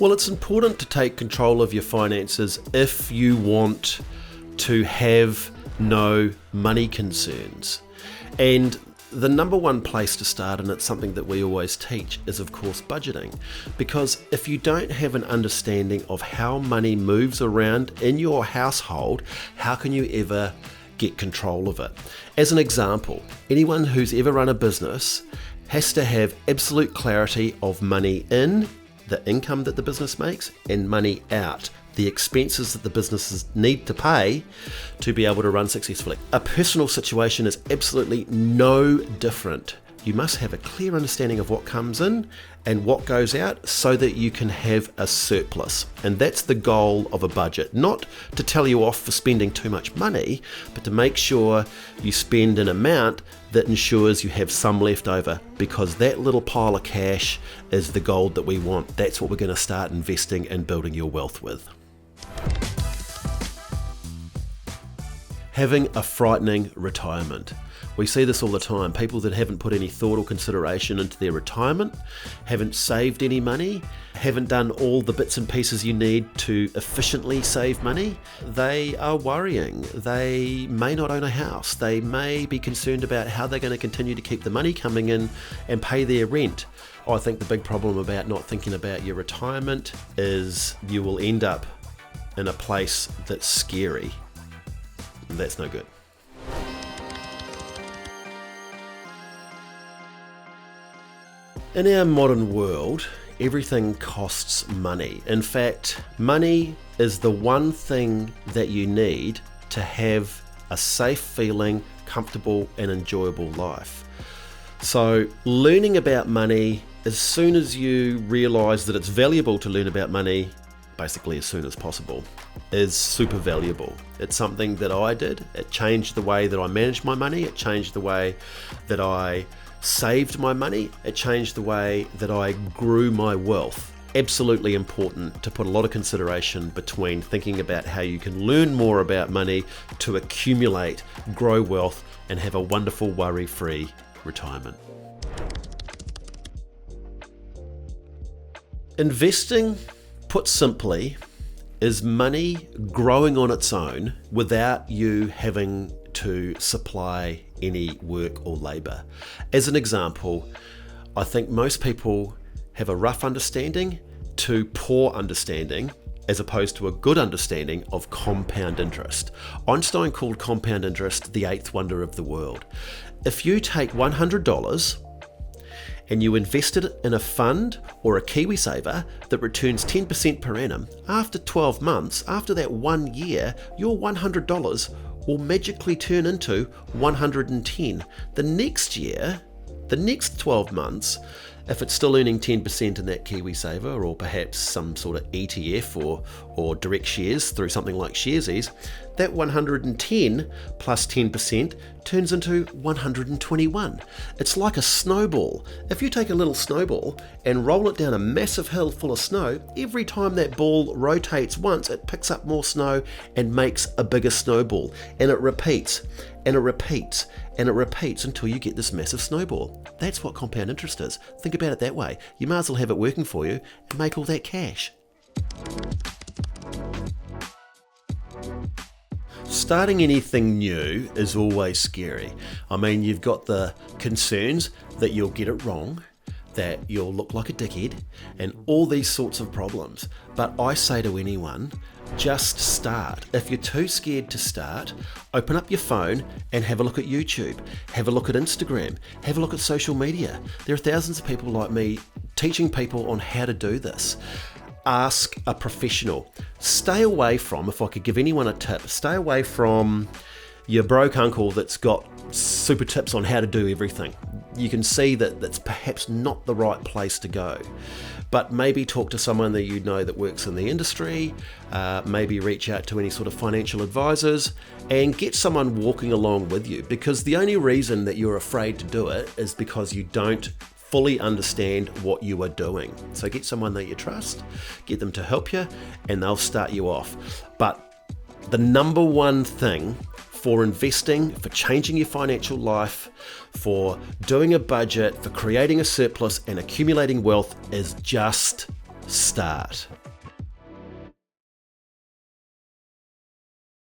Well, it's important to take control of your finances if you want to have no money concerns. And the number one place to start, and it's something that we always teach, is of course budgeting. Because if you don't have an understanding of how money moves around in your household, how can you ever get control of it? As an example, anyone who's ever run a business has to have absolute clarity of money in, the income that the business makes, and money out, the expenses that the businesses need to pay to be able to run successfully. A personal situation is absolutely no different. You must have a clear understanding of what comes in and what goes out so that you can have a surplus. And that's the goal of a budget, not to tell you off for spending too much money, but to make sure you spend an amount that ensures you have some left over, because that little pile of cash is the gold that we want. That's what we're going to start investing and building your wealth with. Having a frightening retirement. We see this all the time. People that haven't put any thought or consideration into their retirement, haven't saved any money, haven't done all the bits and pieces you need to efficiently save money, they are worrying. They may not own a house. They may be concerned about how they're going to continue to keep the money coming in and pay their rent. I think the big problem about not thinking about your retirement is you will end up in a place that's scary. That's no good. In our modern world, everything costs money. In fact, money is the one thing that you need to have a safe feeling, comfortable and enjoyable life. So learning about money, as soon as you realise that it's valuable to learn about money, basically as soon as possible, is super valuable. It's something that I did. It changed the way that I managed my money. It changed the way that I saved my money. It changed the way that I grew my wealth. Absolutely important to put a lot of consideration between thinking about how you can learn more about money to accumulate, grow wealth, and have a wonderful worry-free retirement. Investing, put simply, is money growing on its own without you having to supply any work or labour. As an example, I think most people have a rough understanding to poor understanding, as opposed to a good understanding of compound interest. Einstein called compound interest the eighth wonder of the world. If you take $100 and you invest it in a fund or a KiwiSaver that returns 10% per annum, after 12 months, after that 1 year, your $100 will magically turn into 110. The next year, the next 12 months, if it's still earning 10% in that KiwiSaver, or perhaps some sort of ETF or direct shares through something like Sharesies, that 110 plus 10% turns into 121. It's like a snowball. If you take a little snowball and roll it down a massive hill full of snow, every time that ball rotates once, it picks up more snow and makes a bigger snowball. And it repeats, and it repeats, and it repeats until you get this massive snowball. That's what compound interest is. Think about it that way. You might as well have it working for you and make all that cash. Starting anything new is always scary. I mean, you've got the concerns that you'll get it wrong, that you'll look like a dickhead, and all these sorts of problems. But I say to anyone, just start. If you're too scared to start, open up your phone and have a look at YouTube, have a look at Instagram, have a look at social media. There are thousands of people like me teaching people on how to do this. Ask a professional. Stay away from, if I could give anyone a tip, stay away from your broke uncle that's got super tips on how to do everything. You can see that that's perhaps not the right place to go. But maybe talk to someone that you know that works in the industry, maybe reach out to any sort of financial advisors and get someone walking along with you, because the only reason that you're afraid to do it is because you don't fully understand what you are doing. So get someone that you trust, get them to help you, and they'll start you off. But the number one thing for investing, for changing your financial life, for doing a budget, for creating a surplus and accumulating wealth is just start.